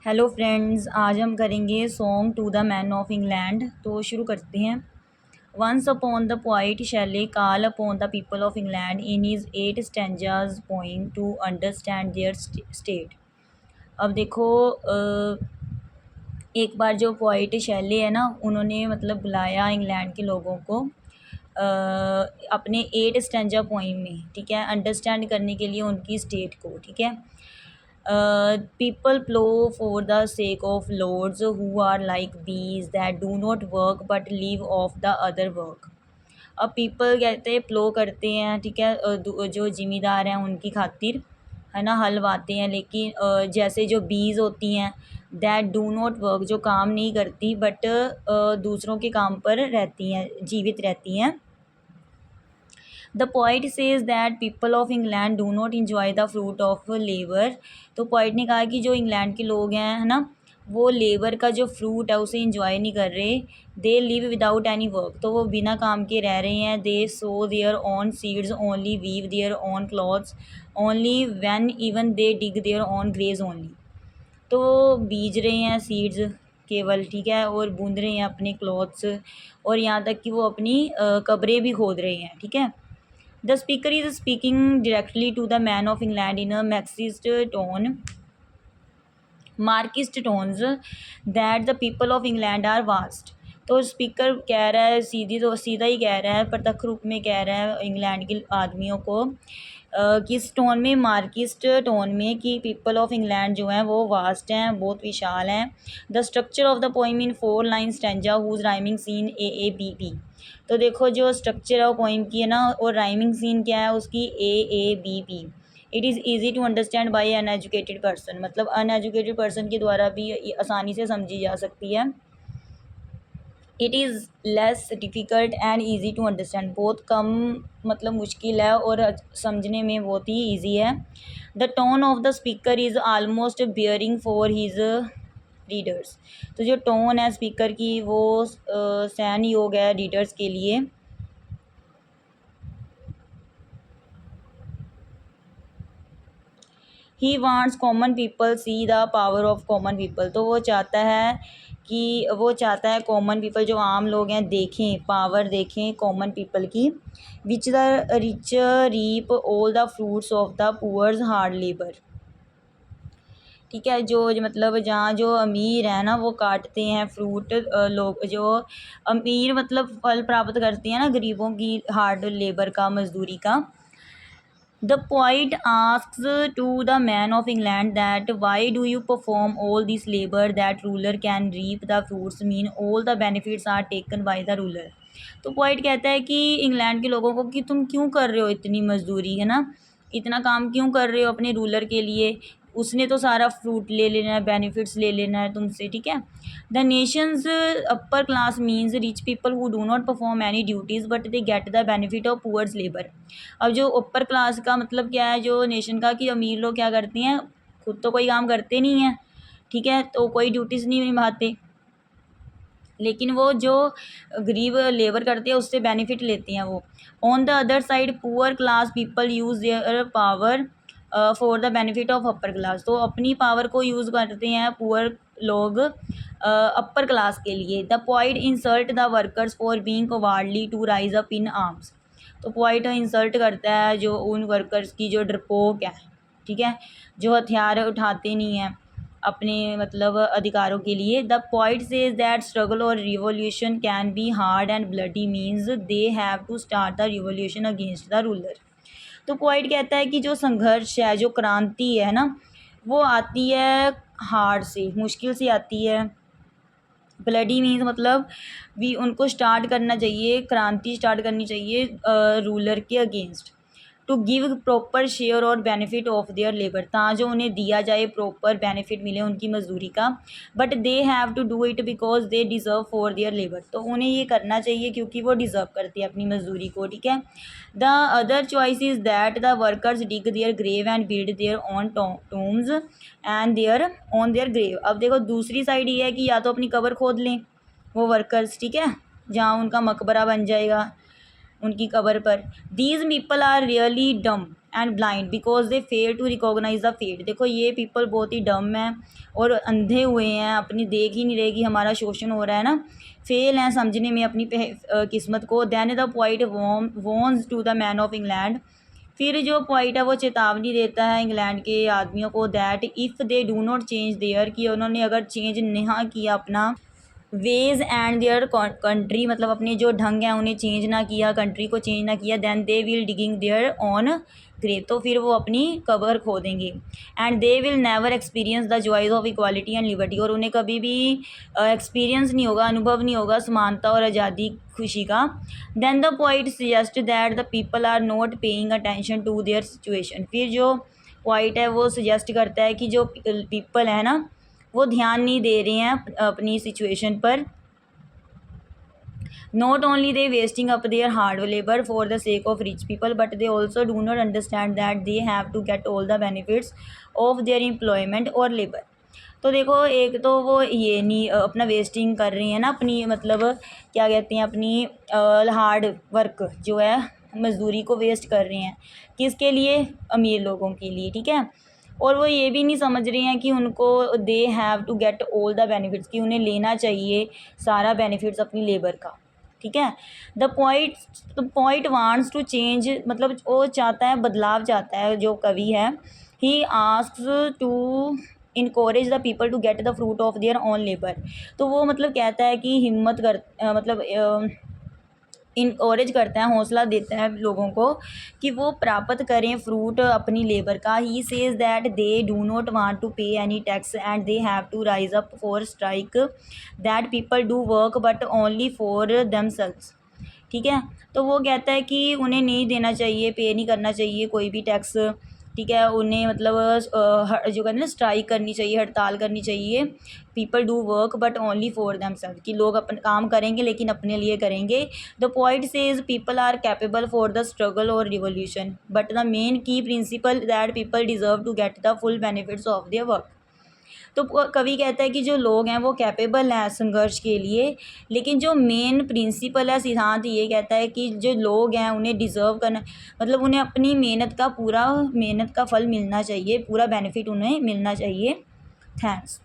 Hello friends, आज हम करेंगे song to the man of England. तो शुरू करते हैं। Once upon the poet Shelley call upon the people of England in his 8 stanzas poem to understand their state. अब देखो, एक बार जो पोइट शैले है ना, उन्होंने मतलब बुलाया इंग्लैंड के लोगों को अपने 8 स्टैंजा पोइम में, ठीक है, अंडरस्टैंड करने के लिए उनकी स्टेट को, ठीक है। People plow for the sake of lords who are like bees that do not work but live off the other work। अब पीपल कहते हैं प्लो करते हैं, ठीक है, जो ज़िम्मेदार हैं उनकी खातिर, है ना, हल वाते हैं, लेकिन जैसे जो बीज होती हैं दैट डू नॉट वर्क, जो काम नहीं करती बट दूसरों के काम पर रहती हैं, जीवित रहती हैं। The poet says that people of England do not enjoy the fruit of labour. तो पॉइट ने कहा कि जो इंग्लैंड के लोग हैं, है ना, वो लेबर का जो फ्रूट है उसे इंजॉय नहीं कर रहे। They live without any work, तो वो बिना काम के रह रहे हैं। They sow their own seeds only, weave their own clothes only, when even they dig their own graves only. तो वो बीज रहे हैं सीड्स केवल, ठीक है, और बूंद रहे हैं अपने क्लॉथ्स, और यहाँ तक कि वो अपनी कब्रें भी खोद रहे हैं, ठीक है। The speaker is speaking directly to the man of England in a Marxist tones that the people of England are vast। तो स्पीकर कह रहा है, सीधा ही कह रहा है, प्रत्यक्ष रूप में कह रहा है इंग्लैंड के आदमियों को, किस टोन में, मार्किस्ट टोन में, कि पीपल ऑफ इंग्लैंड जो हैं वो वास्ट हैं, बहुत विशाल हैं। The structure of the poem in 4 line stanza whose rhyming scheme AABP। तो देखो जो स्ट्रक्चर है वो पोइम की है ना, और राइमिंग सीन क्या है उसकी, AABP। It is easy to understand by uneducated person, मतलब अनएजुकेटेड पर्सन के द्वारा भी आसानी से समझी जा सकती है। It is less difficult and easy to understand, बहुत कम मतलब मुश्किल है और समझने में बहुत ही ईजी है। The tone of the speaker is almost bearing for his readers. तो जो टोन है स्पीकर की वो सहन योग है रीडर्स के लिए। He wants common people see the power of common people. तो वो चाहता है कॉमन पीपल, जो आम लोग हैं, देखें, पावर देखें कॉमन पीपल की। Which the rich reap all the fruits of the poor's hard labour. ठीक है, जो मतलब जहाँ जो अमीर है ना वो काटते हैं फ्रूट, लोग जो अमीर मतलब फल प्राप्त करते हैं ना गरीबों की हार्ड लेबर का, मजदूरी का। The poet asks to the man of England that why do you perform all this labor that ruler can reap the fruits, mean all the benefits are taken by the ruler। तो poet कहता है कि England के लोगों को कि तुम क्यों कर रहे हो इतनी मजदूरी, है ना, इतना काम क्यों कर रहे हो अपने रूलर के लिए, उसने तो सारा फ्रूट ले लेना है, बेनिफिट्स ले लेना है तुमसे, ठीक है। The nation's upper class means rich people who do not perform any duties but they get the benefit of poor's labour. अब जो अपर क्लास का मतलब क्या है, जो नेशन का, कि अमीर लोग क्या करते हैं, खुद तो कोई काम करते नहीं हैं, ठीक है, तो कोई ड्यूटीज़ नहीं निभाते, लेकिन वो जो गरीब लेबर करते हैं उससे बेनिफिट लेते हैं वो। On the other side poor class people use their power for the benefit of upper class. तो अपनी पावर को यूज़ करते हैं पुअर लोग अपर क्लास के लिए। The poet insult the workers for being cowardly to rise up in arms. तो poet insult करता है जो उन वर्कर्स की जो डरपोक है, ठीक है, जो हथियार उठाते नहीं हैं अपने मतलब अधिकारों के लिए। The point says that struggle और revolution can be hard and bloody, means they have to start the revolution against the ruler. तो पॉइंट कहता है कि जो संघर्ष है, जो क्रांति है ना, वो आती है हार्ड से, मुश्किल से आती है। ब्लडी मीन्स मतलब भी उनको स्टार्ट करना चाहिए, क्रांति स्टार्ट करनी चाहिए रूलर के against. To give proper share और बेनिफिट ऑफ देयर लेबर, ताकि उन्हें दिया जाए प्रॉपर बेनिफिट मिले उनकी मजदूरी का। But they have to do it because they deserve for their labour. तो उन्हें ये करना चाहिए क्योंकि वो डिज़र्व करते हैं अपनी मजदूरी को, ठीक है। The other choice is that the workers dig their grave and build their own tombs and their own their grave. अब देखो दूसरी साइड ये है कि या तो अपनी कब्र खोद लें वो वर्कर्स, ठीक है, जहाँ उनका मकबरा बन जाएगा उनकी कब्र पर। These people are really dumb. And blind because they fail to recognise the fate. देखो ये पीपल बहुत ही डम हैं और अंधे हुए हैं, अपनी देख ही नहीं रहे कि हमारा शोषण हो रहा है ना, फेल हैं समझने में अपनी किस्मत को। Then the poet warns to the man of England, फिर जो पॉइंट है वो चेतावनी देता है इंग्लैंड के आदमियों को, that if they do not change their, कि उन्होंने अगर चेंज नहीं किया अपना वेज एंड देयर कंट्री, मतलब अपने जो ढंग हैं उन्हें चेंज ना किया, कंट्री को चेंज ना किया, then they will digging their own grave, तो फिर वो अपनी कबर खोदेंगे। And they will never experience the joys of equality and liberty, और उन्हें कभी भी एक्सपीरियंस नहीं होगा, अनुभव नहीं होगा समानता और आज़ादी खुशी का। Then the poet suggest that the people are not paying attention to their situation, फिर जो पॉइंट है वो सजेस्ट करता है कि जो पीपल है ना वो ध्यान नहीं दे रहे हैं अपनी सिचुएशन पर। Not only they wasting up their hard labour for the sake of rich people, but they also do not understand that they have to get all the benefits of their employment और labour. तो देखो एक तो वो ये नहीं अपना wasting कर रही हैं ना अपनी, मतलब क्या कहते हैं, अपनी हार्ड वर्क जो है मजदूरी को वेस्ट कर रहे हैं, किसके लिए, अमीर लोगों के लिए, ठीक है। और वो ये भी नहीं समझ रही हैं कि उनको they have to get all the benefits, कि उन्हें लेना चाहिए सारा बेनिफिट्स अपनी लेबर का, ठीक है। The point wants to change, मतलब वो चाहता है बदलाव चाहता है जो कवि है। He asks to encourage the people to get the fruit of their own labour, तो वो मतलब कहता है कि हिम्मत कर मतलब इनकरेज करता है, हौसला देता है लोगों को कि वो प्राप्त करें फ्रूट अपनी लेबर का। He says that they do not want to pay any tax and they have to rise up for strike, that people do work but only for themselves, ठीक है। तो वो कहता है कि उन्हें नहीं देना चाहिए, पे नहीं करना चाहिए कोई भी टैक्स, ठीक है। उन्हें मतलब जो कहते हैं ना स्ट्राइक करनी चाहिए, हड़ताल करनी चाहिए। People do work but only for themself, कि लोग अपन काम करेंगे लेकिन अपने लिए करेंगे। The point says people are capable for the struggle और revolution, but the main key principle that people deserve to get the full benefits of their work. तो कवि कहता है कि जो लोग हैं वो कैपेबल हैं संघर्ष के लिए, लेकिन जो मेन प्रिंसिपल है, सिद्धांत ये कहता है कि जो लोग हैं उन्हें डिज़र्व करना, मतलब उन्हें अपनी मेहनत का फल मिलना चाहिए, पूरा बेनिफिट उन्हें मिलना चाहिए। थैंक्स।